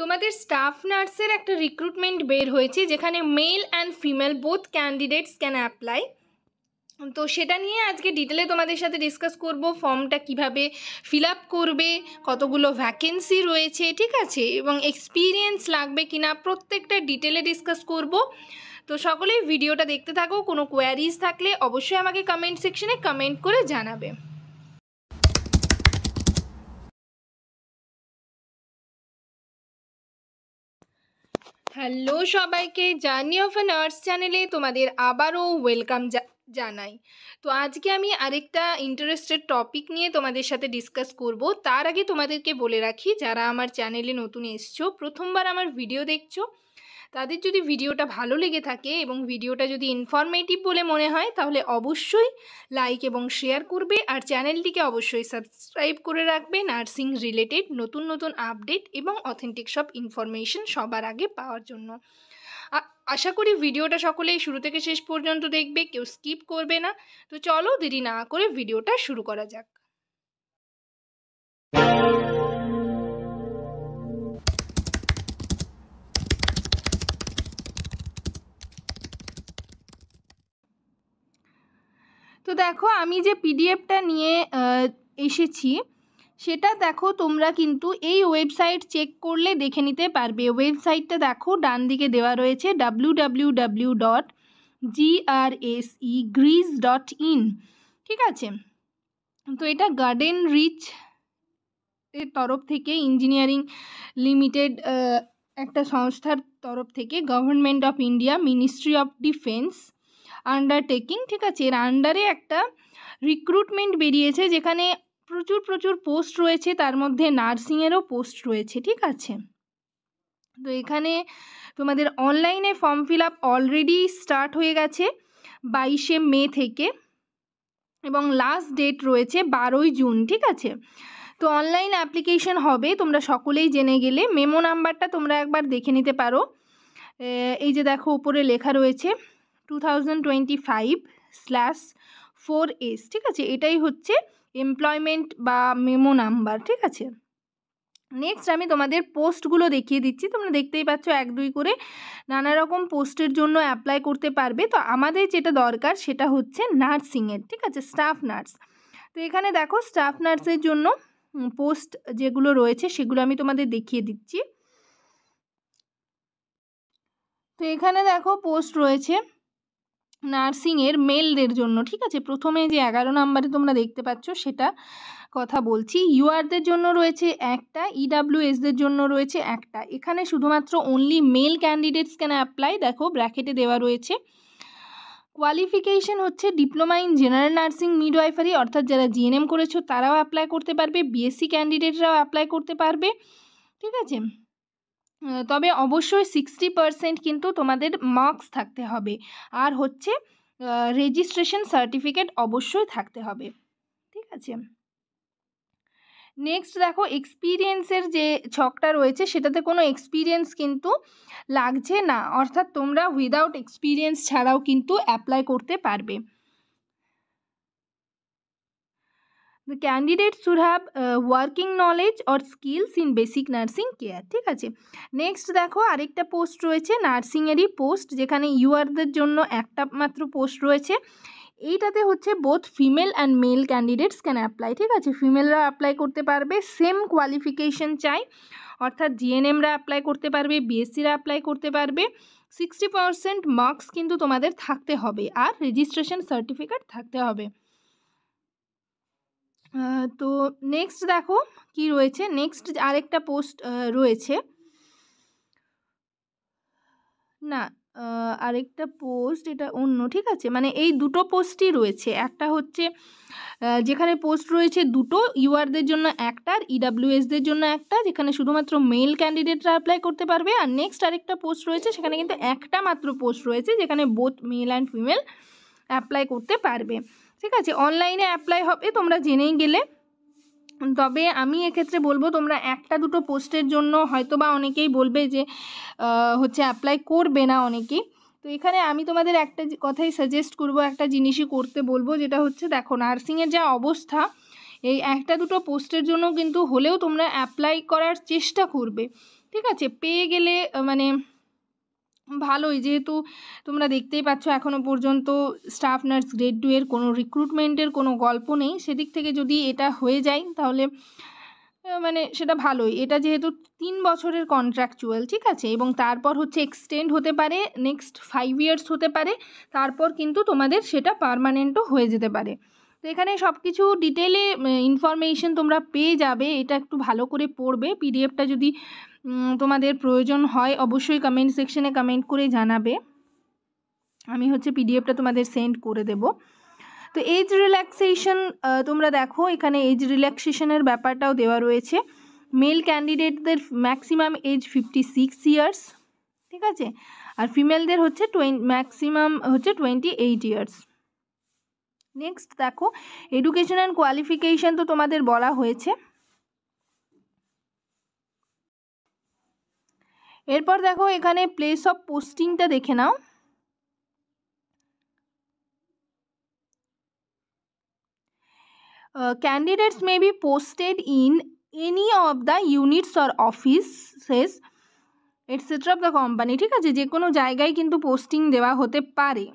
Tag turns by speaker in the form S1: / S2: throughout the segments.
S1: তোমাদের স্টাফ নার্সের একটা রিক্রুটমেন্ট বের হয়েছে যেখানে male and female both candidates can apply. তো সেটা নিয়ে আজকে ডিটেলে তোমাদের সাথে ডিসকাস করব। ফর্মটা কিভাবে ফিল আপ করবে, কতগুলো ভ্যাকেন্সি রয়েছে, ঠিক আছে, এবং এক্সপিরিয়েন্স লাগবে কিনা প্রত্যেকটা ডিটেলে ডিসকাস করব। তো সকলেই ভিডিওটা দেখতে থাকো। কোনো কোয়ারিজ থাকলে অবশ্যই আমাকে কমেন্ট সেকশনে কমেন্ট করে জানাবে। হ্যালো সবাইকে, জার্নি অফ এ নার্স চ্যানেলে তোমাদের আবারও ওয়েলকাম জানাই। তো আজকে আমি আরেকটা ইন্টারেস্টেড টপিক নিয়ে তোমাদের সাথে ডিসকাস করব। তার আগে তোমাদেরকে বলে রাখি, যারা আমার চ্যানেলে নতুন এসছো, প্রথমবার আমার ভিডিও দেখছো, তাদের যদি ভিডিওটা ভালো লেগে থাকে এবং ভিডিওটা যদি ইনফরমেটিভ বলে মনে হয় তাহলে অবশ্যই লাইক এবং শেয়ার করবে, আর চ্যানেলটিকে অবশ্যই সাবস্ক্রাইব করে রাখবে নার্সিং রিলেটেড নতুন নতুন আপডেট এবং অথেন্টিক সব ইনফরমেশন সবার আগে পাওয়ার জন্য। আশা করি ভিডিওটা সকলেই শুরু থেকে শেষ পর্যন্ত দেখবে, কেউ স্কিপ করবে না। তো চলো দেরি না করে ভিডিওটা শুরু করা যাক। তো দেখো, আমি যে পিডিএফটা নিয়ে এসেছি সেটা দেখো, তোমরা কিন্তু এই ওয়েবসাইট চেক করলে দেখে নিতে পারবে। ওয়েবসাইটটা দেখো ডান দিকে দেওয়া রয়েছে www.grsegreece.in, ঠিক আছে। তো এটা গার্ডেন রিচ এর তরফ থেকে, ইঞ্জিনিয়ারিং লিমিটেড একটা সংস্থার তরফ থেকে, government of India, ministry of defence undertaking, ঠিক আছে, এর আন্ডারে একটা রিক্রুটমেন্ট বেরিয়েছে যেখানে প্রচুর পোস্ট রয়েছে, তার মধ্যে নার্সিংয়েরও পোস্ট রয়েছে, ঠিক আছে। তো এখানে তোমাদের অনলাইনে form fill up already start হয়ে গেছে 22শে মে থেকে, এবং লাস্ট ডেট রয়েছে 12ই জুন, ঠিক আছে। তো অনলাইন অ্যাপ্লিকেশন হবে, তোমরা সকলেই জেনে গেলে। মেমো নাম্বারটা তোমরা একবার দেখে নিতে পারো। এই যে দেখো উপরে লেখা রয়েছে 2025/4S, ঠিক আছে, এটাই হচ্ছে এমপ্লয়মেন্ট বা মেমো নাম্বার, ঠিক আছে। নেক্সট আমি তোমাদের পোস্টগুলো দেখিয়ে দিচ্ছি। তোমরা দেখতেই পাচ্ছ 1-2 করে নানা রকম পোস্টের জন্য অ্যাপ্লাই করতে পারবে। তো আমাদের যেটা দরকার সেটা হচ্ছে নার্সিংয়ের, ঠিক আছে, স্টাফ নার্স। তো এখানে দেখো স্টাফ নার্সের জন্য পোস্ট যেগুলো রয়েছে সেগুলো আমি তোমাদের দেখিয়ে দিচ্ছি। তো এখানে দেখো পোস্ট রয়েছে নার্সিংয়ের মেলদের জন্য, ঠিক আছে। প্রথমে যে 11 নম্বরে তোমরা দেখতে পাচ্ছ সেটা কথা বলছি। ইউআরদের জন্য রয়েছে একটা, ইডাব্লিউএসদের জন্য রয়েছে একটা। এখানে শুধুমাত্র only mail candidates can apply, দেখো ব্র্যাকেটে দেওয়া রয়েছে। কোয়ালিফিকেশন হচ্ছে diploma in general nursing midwifery, অর্থাৎ যারা জিএনএম করেছো তারাও অ্যাপ্লাই করতে পারবে, বিএসসি ক্যান্ডিডেটরাও অ্যাপ্লাই করতে পারবে, ঠিক আছে। তবে অবশ্যই 60% কিন্তু তোমাদের মার্কস থাকতে হবে, আর হচ্ছে রেজিস্ট্রেশন সার্টিফিকেট অবশ্যই থাকতে হবে, ঠিক আছে। নেক্সট দেখো এক্সপিরিয়েন্সের যে ছকটা রয়েছে সেটাতে কোনো এক্সপিরিয়েন্স কিন্তু লাগছে না, অর্থাৎ তোমরা উইদাউট এক্সপিরিয়েন্স ছাড়াও কিন্তু অ্যাপ্লাই করতে পারবে। The candidates should have working knowledge or skills in basic nursing care, ঠিক আছে। নেক্সট দেখো আরেকটা পোস্ট রয়েছে নার্সিংয়েরই পোস্ট, যেখানে ইউআরদের জন্য একটা মাত্র পোস্ট রয়েছে। এইটাতে হচ্ছে both female and mail candidates can apply, ঠিক আছে। ফিমেলরা অ্যাপ্লাই করতে পারবে, সেম কোয়ালিফিকেশন চাই, অর্থাৎ জিএনএমরা অ্যাপ্লাই করতে পারবে, বিএসসিরা অ্যাপ্লাই করতে পারবে। 60% মার্কস কিন্তু তোমাদের থাকতে হবে, আর রেজিস্ট্রেশন সার্টিফিকেট থাকতে হবে। তো নেক্সট দেখো কি রয়েছে। নেক্সট আরেকটা পোস্ট রয়েছে, না আরেকটা পোস্ট এটা অন্য, ঠিক আছে, মানে এই দুটো পোস্টই রয়েছে। একটা হচ্ছে যেখানে পোস্ট রয়েছে দুটো, ইউআরদের জন্য একটা আর ইডাব্লিউএসদের জন্য একটা, যেখানে শুধুমাত্র মেল ক্যান্ডিডেটরা অ্যাপ্লাই করতে পারবে। আর নেক্সট আরেকটা পোস্ট রয়েছে সেখানে কিন্তু একটা মাত্র পোস্ট রয়েছে, যেখানে both male and female apply করতে পারবে, ঠিক আছে। অনলাইনে অ্যাপ্লাই হবে, তোমরা জেনেই গেলে। তবে আমি এক্ষেত্রে বলবো তোমরা একটা দুটো পোস্টের জন্য হয়তো বা অনেকেই বলবে যে হচ্ছে অ্যাপ্লাই করবে না অনেকেই। তো এখানে আমি তোমাদের একটা কথাই সাজেস্ট করব, একটা জিনিসই করতে বলবো, যেটা হচ্ছে দেখো নার্সিংয়ের যা অবস্থা এই একটা দুটো পোস্টের জন্য কিন্তু হলেও তোমরা অ্যাপ্লাই করার চেষ্টা করবে, ঠিক আছে। পেয়ে গেলে মানে ভালোই, যেহেতু তোমরা দেখতেই পাচ্ছ এখনও পর্যন্ত স্টাফ নার্স গ্রেড 2 এর কোনো রিক্রুটমেন্টের কোনো গল্প নেই। সেদিক থেকে যদি এটা হয়ে যায় তাহলে মানে সেটা ভালোই। এটা যেহেতু 3 বছরের কন্ট্রাকচুয়াল, ঠিক আছে, এবং তারপর হচ্ছে এক্সটেন্ড হতে পারে, নেক্সট 5 ইয়ার্স হতে পারে, তারপর কিন্তু তোমাদের সেটা পার্মানেন্টও হয়ে যেতে পারে। তো এখানে সব কিছু ডিটেলে ইনফরমেশন তোমরা পেয়ে যাবে। এটা একটু ভালো করে পড়বে। পিডিএফটা যদি তোমাদের প্রয়োজন হয় অবশ্যই কমেন্ট সেকশনে কমেন্ট করে জানাবে, আমি হচ্ছে পিডিএফটা তোমাদের সেন্ড করে দেব। তো এজ রিল্যাক্সেশন তোমরা দেখো এখানে এজ রিল্যাক্সেশনের ব্যাপারটাও দেওয়া রয়েছে। মেল ক্যান্ডিডেটদের ম্যাক্সিমাম এজ 56 ইয়ার্স, ঠিক আছে, আর ফিমেলদের হচ্ছে ম্যাক্সিমাম হচ্ছে 28 ইয়ার্স। নেক্সট দেখো এডুকেশন অ্যান্ড কোয়ালিফিকেশন তো তোমাদের বলা হয়েছে। এরপর দেখো এখানে প্লেস অফ পোস্টিংটা দেখে নাও। Candidates may be posted in any of the units or offices etc. of the company, ঠিক আছে, যে কোনো জায়গায় কিন্তু পোস্টিং দেওয়া হতে পারে।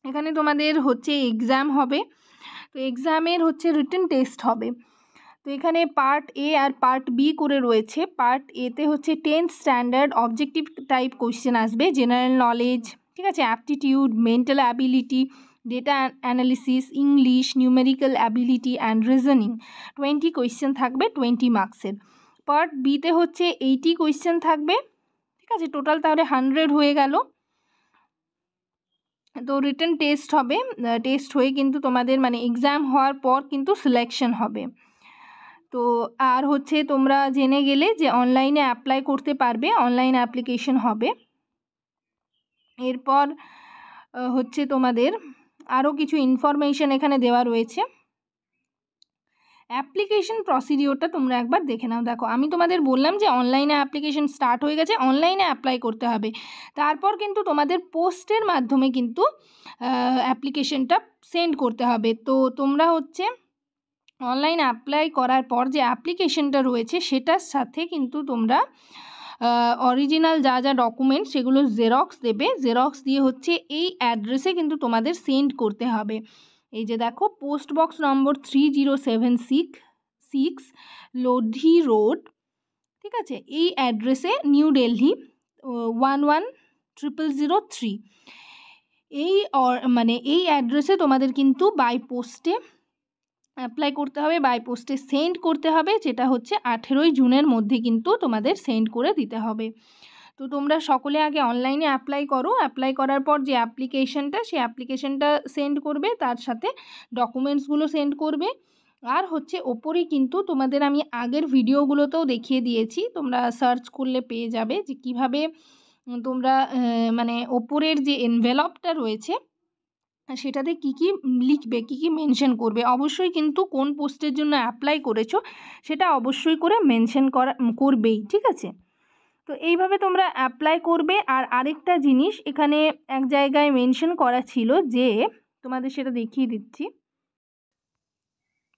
S1: এখানে তোমাদের হচ্ছে এক্সাম হবে, তো এক্সামের হচ্ছে রিটেন টেস্ট হবে। তো এখানে পার্ট এ আর পার্ট বি করে রয়েছে। পার্ট এতে হচ্ছে 10th standard objective type question আসবে, জেনারেল নলেজ, ঠিক আছে, aptitude, mental ability, data analysis, English, numerical ability and reasoning. 20 question থাকবে 20 মার্কসের। পার্ট বিতে হচ্ছে 80 কোয়েশ্চেন থাকবে, ঠিক আছে, টোটাল তাহলে 100 হয়ে গেল। তো রিটেন টেস্ট হবে, টেস্ট হয়ে কিন্তু তোমাদের মানে এক্সাম হওয়ার পর কিন্তু সিলেকশন হবে। তো আর হচ্ছে তোমরা জেনে গেলে যে অনলাইনে অ্যাপ্লাই করতে পারবে, অনলাইন অ্যাপ্লিকেশন হবে। এরপর হচ্ছে তোমাদের আরও কিছু ইনফরমেশন এখানে দেওয়া রয়েছে। অ্যাপ্লিকেশন প্রসিডিওরটা তোমরা একবার দেখে নাও। দেখো আমি তোমাদের বললাম যে অনলাইনে অ্যাপ্লিকেশন স্টার্ট হয়ে গেছে, অনলাইনে অ্যাপ্লাই করতে হবে। তারপর কিন্তু তোমাদের পোস্টের মাধ্যমে কিন্তু অ্যাপ্লিকেশনটা সেন্ড করতে হবে। তো তোমরা হচ্ছে অনলাইন অ্যাপ্লাই করার পর যে অ্যাপ্লিকেশনটা রয়েছে সেটার সাথে কিন্তু তোমরা অরিজিনাল যা যা ডকুমেন্টস সেগুলো জেরক্স দেবে। জেরক্স দিয়ে হচ্ছে এই অ্যাড্রেসে কিন্তু তোমাদের সেন্ড করতে হবে। এই যে দেখো post box number 3076 Lodhi Road, ঠিক আছে, এই অ্যাড্রেসে নিউ দিল্লি 110003। এই মানে এই অ্যাড্রেসে তোমাদের কিন্তু বাই পোস্টে অ্যাপ্লাই করতে হবে, বাই পোস্টে সেন্ড করতে হবে, যেটা হচ্ছে 18ই জুনের মধ্যে কিন্তু তোমাদের সেন্ড করে দিতে হবে। তো তোমরা সকলে আগে অনলাইনে অ্যাপ্লাই করো। অ্যাপ্লাই করার পর যে অ্যাপ্লিকেশনটা সেই অ্যাপ্লিকেশনটা সেন্ড করবে, তার সাথে ডকুমেন্টসগুলো সেন্ড করবে। আর হচ্ছে ওপরে কিন্তু তোমাদের আমি আগের ভিডিওগুলোতেও দেখিয়ে দিয়েছি, তোমরা সার্চ করলে পেয়ে যাবে যে কিভাবে তোমরা মানে ওপরের যে এনভেলপটা রয়েছে সেটাতে কি কি লিখবে, কি কি মেনশন করবে। অবশ্যই কিন্তু কোন পোস্টের জন্য অ্যাপ্লাই করেছো সেটা অবশ্যই করে মেনশন করবেই, ঠিক আছে। তো এইভাবে তোমরা অ্যাপ্লাই করবে। আর আরেকটা জিনিস এখানে এক জায়গায় মেনশন করা ছিল, যে তোমাদের সেটা দেখিয়ে দিচ্ছি।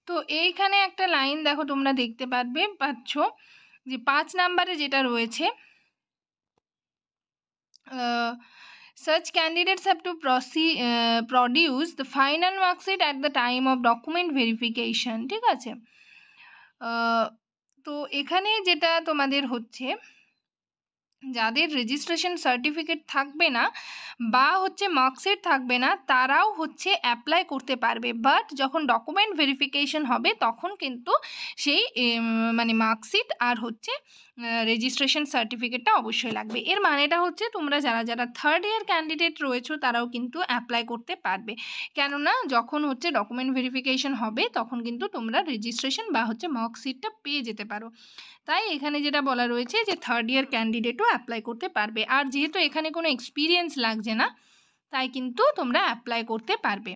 S1: তো এইখানে একটা লাইন দেখো তোমরা দেখতে পাচ্ছ যে 5 নাম্বারে যেটা রয়েছে, such candidates have to produce the final mark sheet at the time of document verification, ঠিক আছে। তো এখানে যেটা তোমাদের হচ্ছে যাদের রেজিস্ট্রেশন সার্টিফিকেট থাকবে না বা হচ্ছে মার্কশিট থাকবে না তারাও হচ্ছে অ্যাপ্লাই করতে পারবে, বাট যখন ডকুমেন্ট ভেরিফিকেশন হবে তখন কিন্তু সেই মানে মার্কশিট আর হচ্ছে রেজিস্ট্রেশন সার্টিফিকেটটা অবশ্যই লাগবে। এর মানেটা হচ্ছে তোমরা যারা যারা 3rd ইয়ার ক্যান্ডিডেট রয়েছো তারাও কিন্তু অ্যাপ্লাই করতে পারবে, কেননা যখন হচ্ছে ডকুমেন্ট ভেরিফিকেশন হবে তখন কিন্তু তোমরা রেজিস্ট্রেশন বা হচ্ছে মার্কশিটটা পেয়ে যেতে পারো। তাই এখানে যেটা বলা রয়েছে যে 3rd ইয়ার ক্যান্ডিডেটও অ্যাপ্লাই করতে পারবে। আর যেহেতু এখানে কোনো এক্সপিরিয়েন্স লাগছে না তাই কিন্তু তোমরা অ্যাপ্লাই করতে পারবে।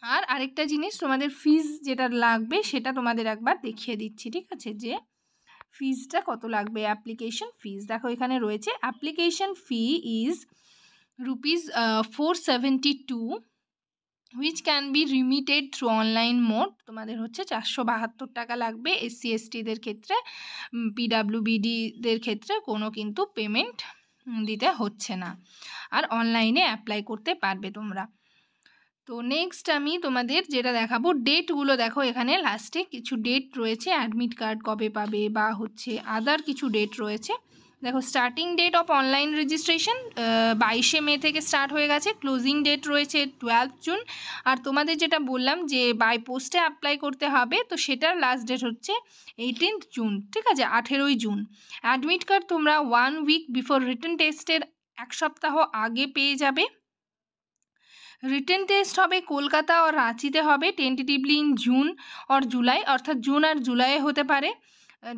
S1: আর আরেকটা জিনিস, তোমাদের ফিজ যেটা লাগবে সেটা তোমাদের একবার দেখিয়ে দিচ্ছি, ঠিক আছে, যে ফিজটা কত লাগবে। অ্যাপ্লিকেশন ফিজ দেখো এখানে রয়েছে, application fee is ₹472 which can be remitted through online mode. তোমাদের হচ্ছে 472 টাকা লাগবে। SC STদের ক্ষেত্রে, PWBDদের ক্ষেত্রে কোনো কিন্তু পেমেন্ট দিতে হচ্ছে না, আর অনলাইনে অ্যাপ্লাই করতে পারবে তোমরা। তো নেক্সট আমি তোমাদের যেটা দেখাবো, ডেটগুলো দেখো, এখানে লাস্টে কিছু ডেট রয়েছে, অ্যাডমিট কার্ড কবে পাবে বা হচ্ছে আদার কিছু ডেট রয়েছে। দেখো, starting date of online registration 22শে মে থেকে স্টার্ট হয়ে গেছে। ক্লোজিং ডেট রয়েছে 12 জুন। আর তোমাদের যেটা বললাম যে বাই পোস্টে অ্যাপ্লাই করতে হবে, তো সেটার লাস্ট ডেট হচ্ছে 18 জুন, ঠিক আছে, 18ই জুন। অ্যাডমিট কার্ড তোমরা 1 উইক বিফোর রিটেন টেস্টের 1 সপ্তাহ আগে পেয়ে যাবে। রিটেন টেস্ট হবে কলকাতা আর রাঁচিতে হবে, টেন্টেটিভলি ইন জুন আর জুলাই, অর্থাৎ জুন আর জুলাইয়ে হতে পারে।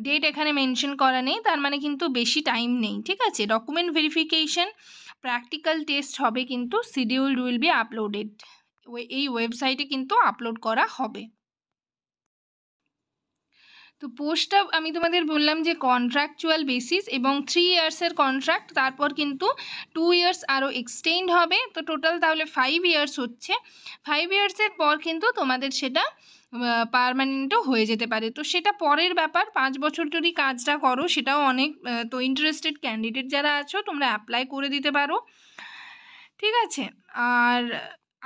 S1: ডেট এখানে মেনশন করা নেই, তার মানে কিন্তু বেশি টাইম নেই, ঠিক আছে। ডকুমেন্ট ভেরিফিকেশন, প্র্যাকটিক্যাল টেস্ট হবে কিন্তু শিডিউল উইল বি আপলোডেড, এই ওয়েবসাইটে কিন্তু আপলোড করা হবে। তো পোস্টটা আমি তোমাদের বললাম যে কন্ট্রাকচুয়াল বেসিস এবং 3 ইয়ার্সের কন্ট্রাক্ট, তারপর কিন্তু 2 ইয়ার্স আরও এক্সটেন্ড হবে, তো টোটাল তাহলে 5 ইয়ার্স হচ্ছে। 5 ইয়ার্সের পর কিন্তু তোমাদের সেটা পার্মানেন্টও হয়ে যেতে পারে, তো সেটা পরের ব্যাপার। 5 বছর যদি কাজটা করো সেটাও অনেক, তো ইন্টারেস্টেড ক্যান্ডিডেট যারা আছো তোমরা অ্যাপ্লাই করে দিতে পারো, ঠিক আছে। আর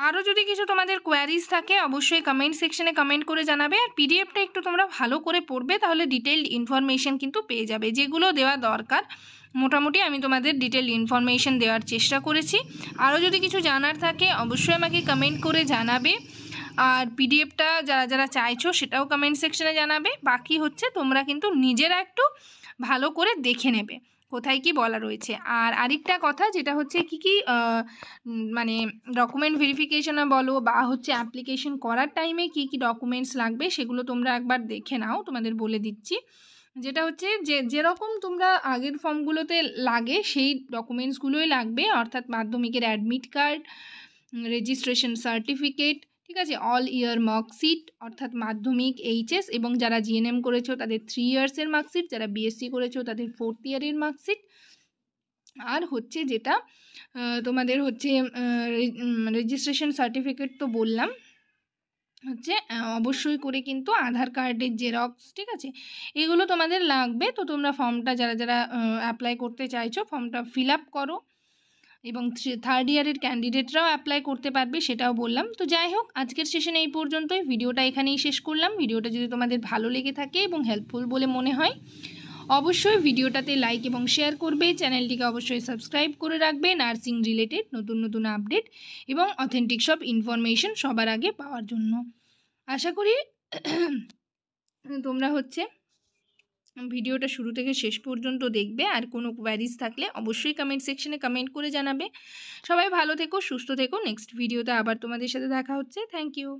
S1: আরও যদি কিছু তোমাদের কোয়ারিজ থাকে অবশ্যই কমেন্ট সেকশনে কমেন্ট করে জানাবে। আর পিডিএফটা একটু তোমরা ভালো করে পড়বে, তাহলে ডিটেইলড ইনফরমেশন কিন্তু পেয়ে যাবে, যেগুলো দেওয়া দরকার মোটামুটি আমি তোমাদের ডিটেইলড ইনফরমেশন দেওয়ার চেষ্টা করেছি। আরও যদি কিছু জানার থাকে অবশ্যই আমাকে কমেন্ট করে জানাবে, আর পিডিএফটা যারা যারা চাইছো সেটাও কমেন্ট সেকশনে জানাবে। বাকি হচ্ছে তোমরা কিন্তু নিজেরা একটু ভালো করে দেখে নেবে কোথায় কি বলা রয়েছে। আর আরেকটা কথা যেটা হচ্ছে কি মানে ডকুমেন্ট ভেরিফিকেশনে বলো বা হচ্ছে অ্যাপ্লিকেশন করার টাইমে কি কি ডকুমেন্টস লাগবে সেগুলো তোমরা একবার দেখে নাও, তোমাদের বলে দিচ্ছি। যেটা হচ্ছে যে যেরকম তোমরা আগের ফর্মগুলোতে লাগে সেই ডকুমেন্টসগুলোই লাগবে, অর্থাৎ মাধ্যমিকের অ্যাডমিট কার্ড, রেজিস্ট্রেশন সার্টিফিকেট, ঠিক আছে, অল ইয়ার মার্কশিট অর্থাৎ মাধ্যমিক, এইচএস এবং যারা জিএনএম করেছো তাদের 3 ইয়ার্সের মার্কশিট, যারা বিএসসি করেছো তাদের 4th ইয়ারের মার্কশিট, আর হচ্ছে যেটা তোমাদের হচ্ছে রেজিস্ট্রেশন সার্টিফিকেট তো বললাম, হচ্ছে অবশ্যই করে কিন্তু আধার কার্ডের জেরক্স, ঠিক আছে, এগুলো তোমাদের লাগবে। তো তোমরা ফর্মটা যারা যারা অ্যাপ্লাই করতে চাইছো ফর্মটা ফিল আপ করো, এবং 3rd ইয়ারের ক্যান্ডিডেটরাও অ্যাপ্লাই করতে পারবে সেটাও বললাম। তো যাই হোক, আজকের সেশনে এই পর্যন্তই, ভিডিওটা এখানেই শেষ করলাম। ভিডিওটা যদি তোমাদের ভালো লেগে থাকে এবং হেল্পফুল বলে মনে হয় অবশ্যই ভিডিওটাতে লাইক এবং শেয়ার করবে, চ্যানেলটিকে অবশ্যই সাবস্ক্রাইব করে রাখবে নার্সিং রিলেটেড নতুন নতুন আপডেট এবং অথেন্টিক সব ইনফরমেশন সবার আগে পাওয়ার জন্য। আশা করি তোমরা হচ্ছে ভিডিওটা শুরু থেকে শেষ পর্যন্ত দেখবে। আর কোনো কোয়ারিজ থাকলে অবশ্যই কমেন্ট সেকশনে কমেন্ট করে জানাবে। সবাই ভালো থেকো, সুস্থ থেকো। নেক্সট ভিডিওতে আবার তোমাদের সাথে দেখা হচ্ছে। Thank you.